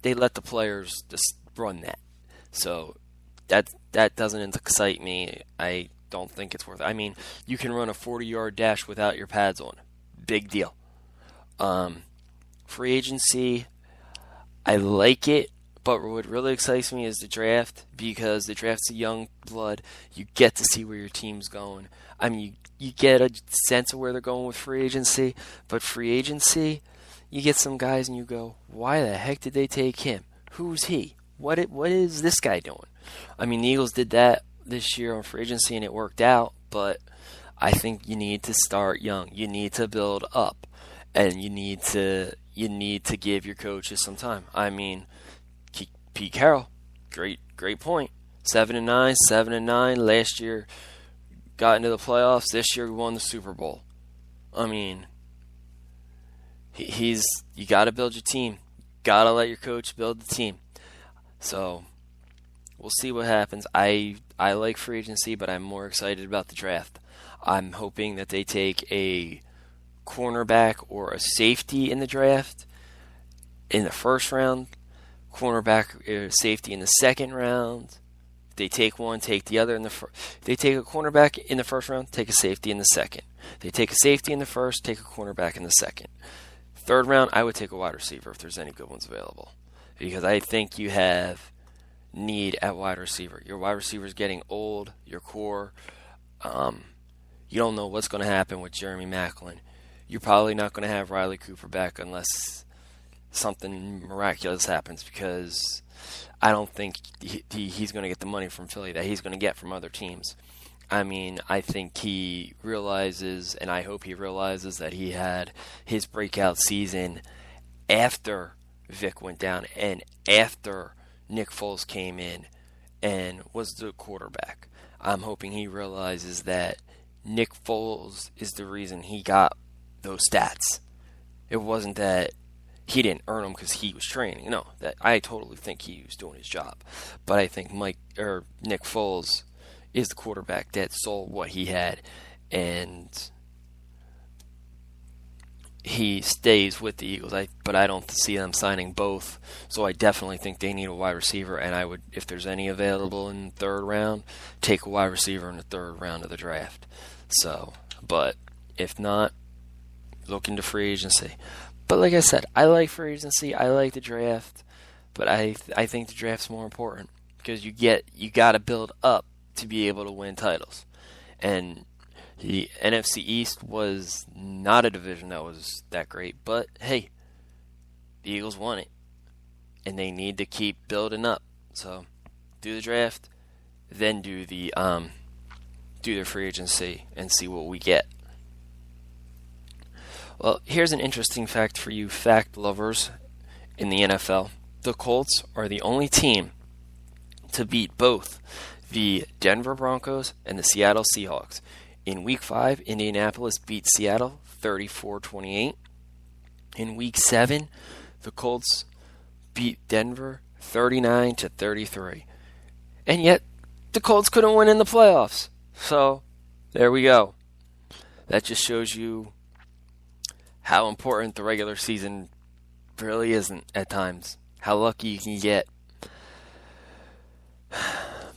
they let the players just run that. So that doesn't excite me. I don't think it's worth it. I mean, you can run a 40-yard dash without your pads on. Big deal. Free agency, I like it, but what really excites me is the draft, because the draft's a young blood. You get to see where your team's going. I mean, you get a sense of where they're going with free agency, but free agency, you get some guys and you go, why the heck did they take him? Who's he? What is this guy doing? I mean, the Eagles did that this year on free agency and it worked out, but I think you need to start young. You need to build up, and you need to give your coaches some time. I mean, Pete Carroll, great point. 7-9, 7-9 last year, got into the playoffs. This year, won the Super Bowl. I mean, you got to build your team. Got to let your coach build the team. So we'll see what happens. I like free agency, but I'm more excited about the draft. I'm hoping that they take a cornerback or a safety in the draft in the first round, cornerback or safety in the second round. If they take one, take the other in the first. If they take a cornerback in the first round, take a safety in the second. If they take a safety in the first, take a cornerback in the second. Third round, I would take a wide receiver if there's any good ones available, because I think you have need at wide receiver. Your wide receiver is getting old. Your core, you don't know what's going to happen with Jeremy Maclin. You're probably not going to have Riley Cooper back unless something miraculous happens, because I don't think he's going to get the money from Philly that he's going to get from other teams. I mean, I think he realizes, and I hope he realizes, that he had his breakout season after Vic went down and after Nick Foles came in and was the quarterback. I'm hoping he realizes that Nick Foles is the reason he got those stats. It wasn't that he didn't earn them because he was training. No, that I totally think he was doing his job. But I think Nick Foles is the quarterback that saw what he had, and he stays with the Eagles. But I don't see them signing both. So I definitely think they need a wide receiver, and I would, if there's any available in the third round, take a wide receiver in the third round of the draft. So, but if not, look into free agency. But like I said, I like free agency. I like the draft, but I think the draft's more important, because you got to build up to be able to win titles. And the NFC East was not a division that was that great, but hey, the Eagles won it, and they need to keep building up. So do the draft, then do the free agency and see what we get. Well, here's an interesting fact for you fact lovers in the NFL. The Colts are the only team to beat both the Denver Broncos and the Seattle Seahawks. In Week 5, Indianapolis beat Seattle 34-28. In Week 7, the Colts beat Denver 39-33. And yet, the Colts couldn't win in the playoffs. So, there we go. That just shows you how important the regular season really isn't at times. How lucky you can get.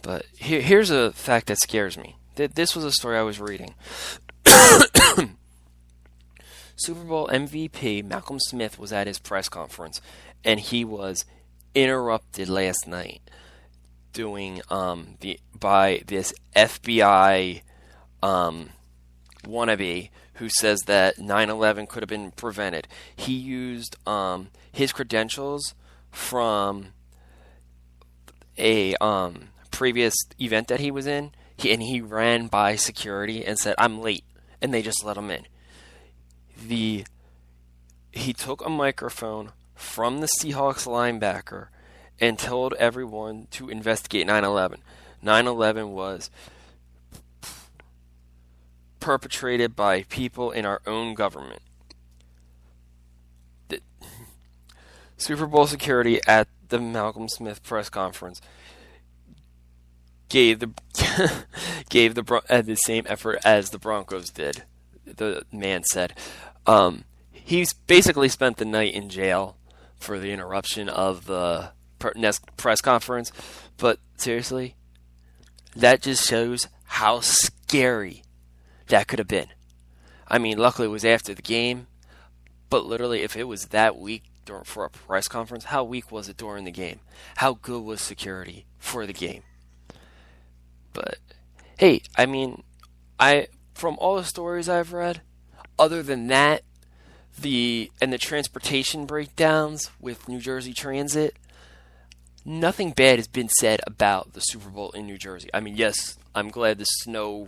But here's a fact that scares me. This was a story I was reading. Super Bowl MVP Malcolm Smith was at his press conference, and he was interrupted last night doing by this FBI wannabe who says that 9/11 could have been prevented. He used his credentials from a previous event that he was in, and he ran by security and said, "I'm late," and they just let him in. He took a microphone from the Seahawks linebacker and told everyone to investigate 9/11. 9/11 was perpetrated by people in our own government. The Super Bowl security at the Malcolm Smith press conference gave the same effort as the Broncos did. The man said he's basically spent the night in jail for the interruption of the next press conference. But seriously, that just shows how scary that could have been. I mean, luckily it was after the game, but literally if it was that weak for a press conference, how weak was it during the game? How good was security for the game? But hey, I mean, from all the stories I've read, other than that, the transportation breakdowns with New Jersey Transit, nothing bad has been said about the Super Bowl in New Jersey. I mean, yes, I'm glad the snow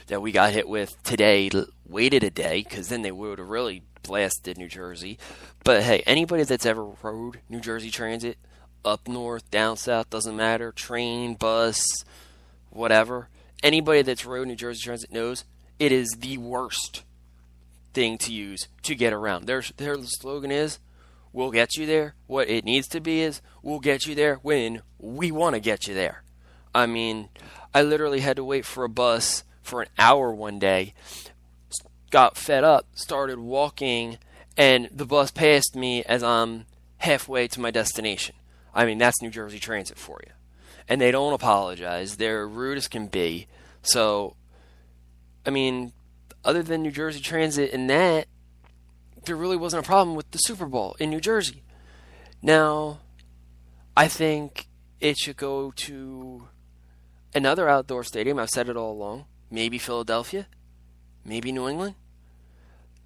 that we got hit with today waited a day, because then they would have really blasted New Jersey. But hey, anybody that's ever rode New Jersey Transit, up north, down south, doesn't matter, train, bus, whatever, anybody that's rode New Jersey Transit knows it is the worst thing to use to get around. Their slogan is, we'll get you there. What it needs to be is, we'll get you there when we want to get you there. I mean, I literally had to wait for a bus for an hour one day, got fed up, started walking, and the bus passed me as I'm halfway to my destination. I mean, that's New Jersey Transit for you. And they don't apologize. They're rude as can be. So, I mean, other than New Jersey Transit and that, there really wasn't a problem with the Super Bowl in New Jersey. Now, I think it should go to another outdoor stadium. I've said it all along. Maybe Philadelphia. Maybe New England.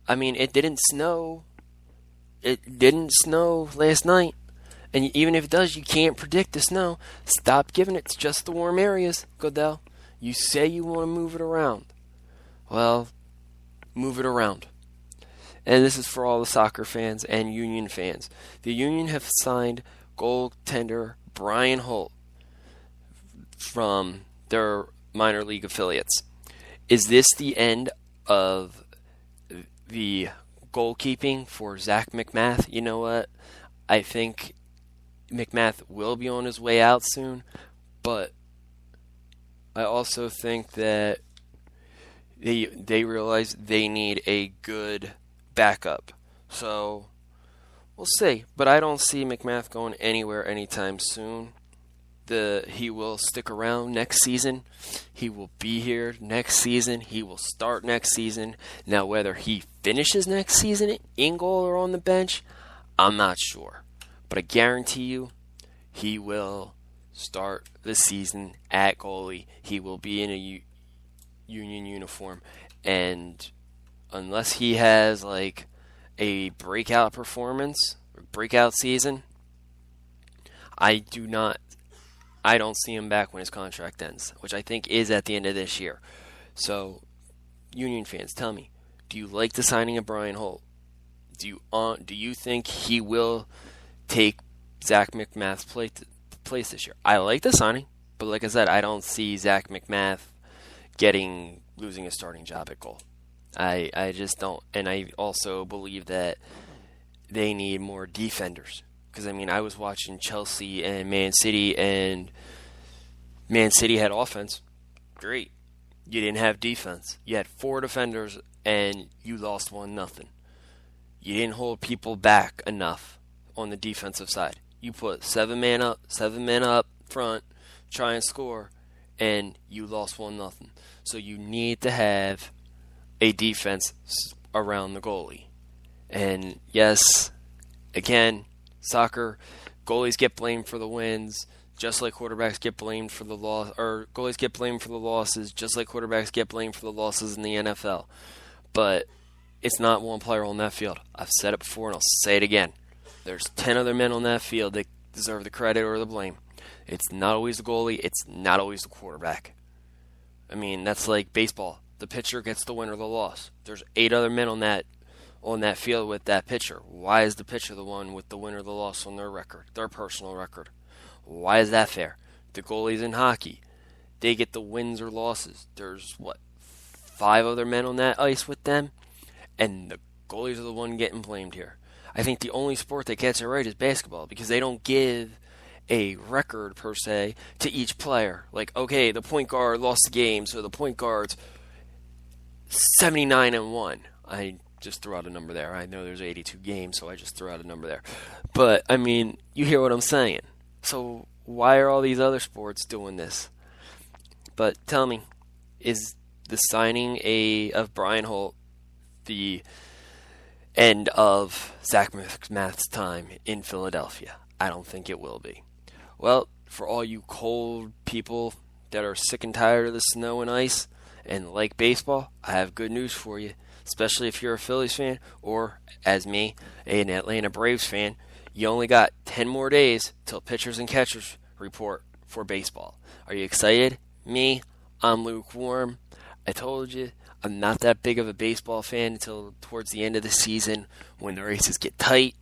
I mean, it didn't snow. It didn't snow last night. And even if it does, you can't predict the snow. Stop giving it to just the warm areas, Goodell. You say you want to move it around. Well, move it around. And this is for all the soccer fans and Union fans. The Union have signed goaltender Brian Holt from their minor league affiliates. Is this the end of the goalkeeping for Zach McMath? You know what? I think McMath will be on his way out soon, but I also think that they realize they need a good backup. So we'll see. But I don't see McMath going anywhere anytime soon. He will stick around next season. He will be here next season. He will start next season. Now, whether he finishes next season in goal or on the bench, I'm not sure. But I guarantee you, he will start the season at goalie. He will be in a Union uniform. And unless he has like a breakout performance, or breakout season, I don't see him back when his contract ends, which I think is at the end of this year. So, Union fans, tell me, do you like the signing of Brian Holt? Do you think he will take Zach McMath's place this year? I like the signing, but like I said, I don't see Zach McMath losing his starting job at goal. I just don't. And I also believe that they need more defenders. Because, I mean, I was watching Chelsea and Man City, and Man City had offense. Great. You didn't have defense. You had 4 defenders, and you lost 1-0. You didn't hold people back enough on the defensive side. You put 7 men up front, try and score, and you lost 1-0. So you need to have a defense around the goalie. And yes, again, soccer, goalies get blamed for the wins, just like quarterbacks get blamed for the loss, or goalies get blamed for the losses, just like quarterbacks get blamed for the losses in the NFL. But it's not one player on that field. I've said it before, and I'll say it again. There's 10 other men on that field that deserve the credit or the blame. It's not always the goalie. It's not always the quarterback. I mean, that's like baseball. The pitcher gets the win or the loss. There's 8 other men on that field with that pitcher. Why is the pitcher the one with the win or the loss on their record, their personal record? Why is that fair? The goalies in hockey, they get the wins or losses. There's, 5 other men on that ice with them, and the goalies are the one getting blamed here. I think the only sport that gets it right is basketball, because they don't give a record, per se, to each player. Like, okay, the point guard lost the game, so the point guard's 79-1. just threw out a number there. I know there's 82 games, so I just threw out a number there. But, I mean, you hear what I'm saying. So why are all these other sports doing this? But tell me, is the signing of Brian Holt the end of Zach McMath's time in Philadelphia? I don't think it will be. Well, for all you cold people that are sick and tired of the snow and ice and like baseball, I have good news for you. Especially if you're a Phillies fan or, as me, an Atlanta Braves fan. You only got 10 more days till pitchers and catchers report for baseball. Are you excited? Me, I'm lukewarm. I told you, I'm not that big of a baseball fan until towards the end of the season when the races get tight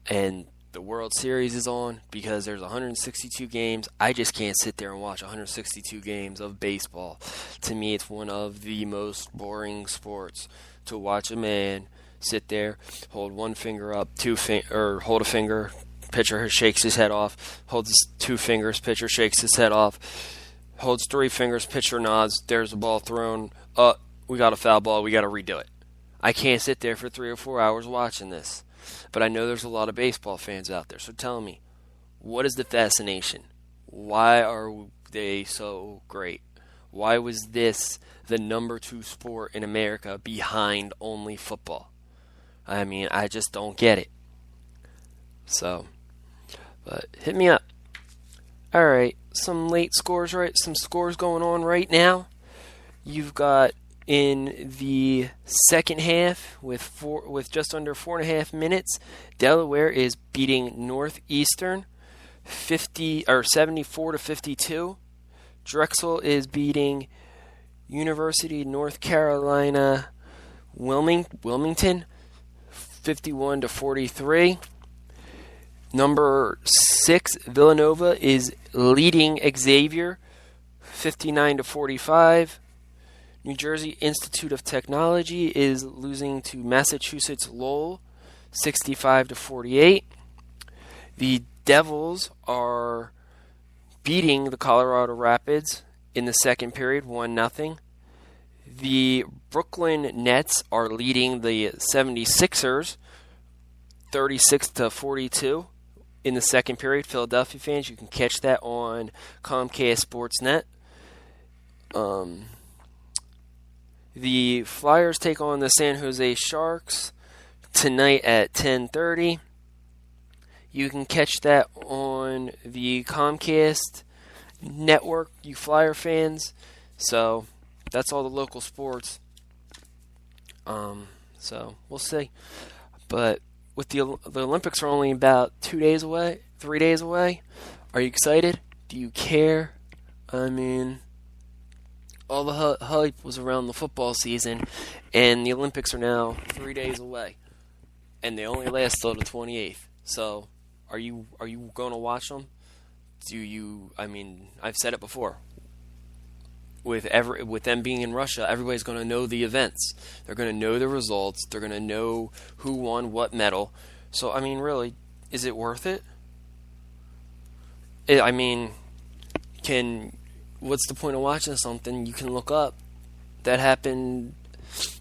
and the World Series is on, because there's 162 games. I just can't sit there and watch 162 games of baseball. To me, it's one of the most boring sports to watch a man sit there, hold one finger up, or hold a finger, pitcher shakes his head off, holds his 2 fingers, pitcher shakes his head off, holds 3 fingers, pitcher nods, there's the ball thrown, we got a foul ball, we got to redo it. I can't sit there for 3 or 4 hours watching this. But I know there's a lot of baseball fans out there, so tell me, what is the fascination? Why are they so great? Why was this the number 2 sport in America behind only football? I mean, I just don't get it. So, but hit me up. All right, some late scores, right? Some scores going on right now. You've got in the second half with just under 4.5 minutes, Delaware is beating Northeastern 74-52. Drexel is beating University of North Carolina Wilmington 51-43. Number 6, Villanova is leading Xavier 59-45. New Jersey Institute of Technology is losing to Massachusetts Lowell 65-48. The Devils are beating the Colorado Rapids in the second period 1-0. The Brooklyn Nets are leading the 76ers 36-42 in the second period. Philadelphia fans, you can catch that on Comcast Sportsnet. The Flyers take on the San Jose Sharks tonight at 10:30. You can catch that on the Comcast network, you Flyer fans. So that's all the local sports. So we'll see. But with the Olympics are only about 2 days away, 3 days away. Are you excited? Do you care? I mean, all the hype was around the football season, and the Olympics are now 3 days away, and they only last till the 28th. So, are you going to watch them? I mean, I've said it before. With them being in Russia, everybody's going to know the events. They're going to know the results. They're going to know who won what medal. So, I mean, really, is it worth it? What's the point of watching something you can look up that happened?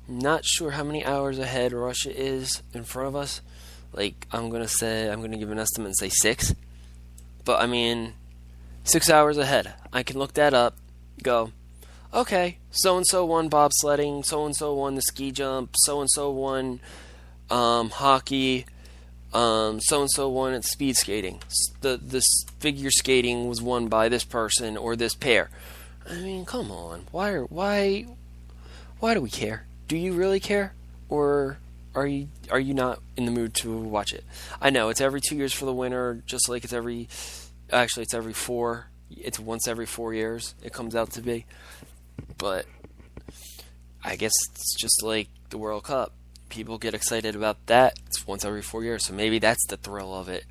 Not sure how many hours ahead Russia is in front of us. Like, I'm gonna give an estimate and say 6. But I mean, 6 hours ahead. I can look that up. Go, okay, so and so won bobsledding. So and so won the ski jump. So and so won hockey. So and so won at speed skating. The figure skating was won by this person or this pair. I mean, come on. Why do we care? Do you really care, or are you not in the mood to watch it? I know it's every 2 years for the winter, just like it's every 4. It's once every 4 years. It comes out to be, but I guess it's just like the World Cup. People get excited about that. It's once every 4 years, so maybe that's the thrill of it.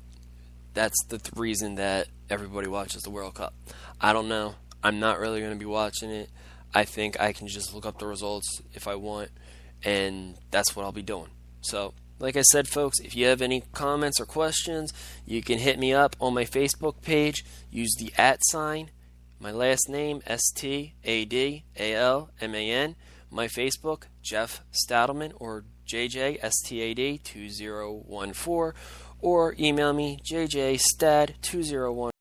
That's the reason that everybody watches the World Cup. I don't know. I'm not really going to be watching it. I think I can just look up the results if I want, and that's what I'll be doing. So, like I said, folks, if you have any comments or questions, you can hit me up on my Facebook page. Use the @, my last name, STADALMAN. My Facebook, Jeff Stadelman, or JJSTAD2014, or email me jjstad201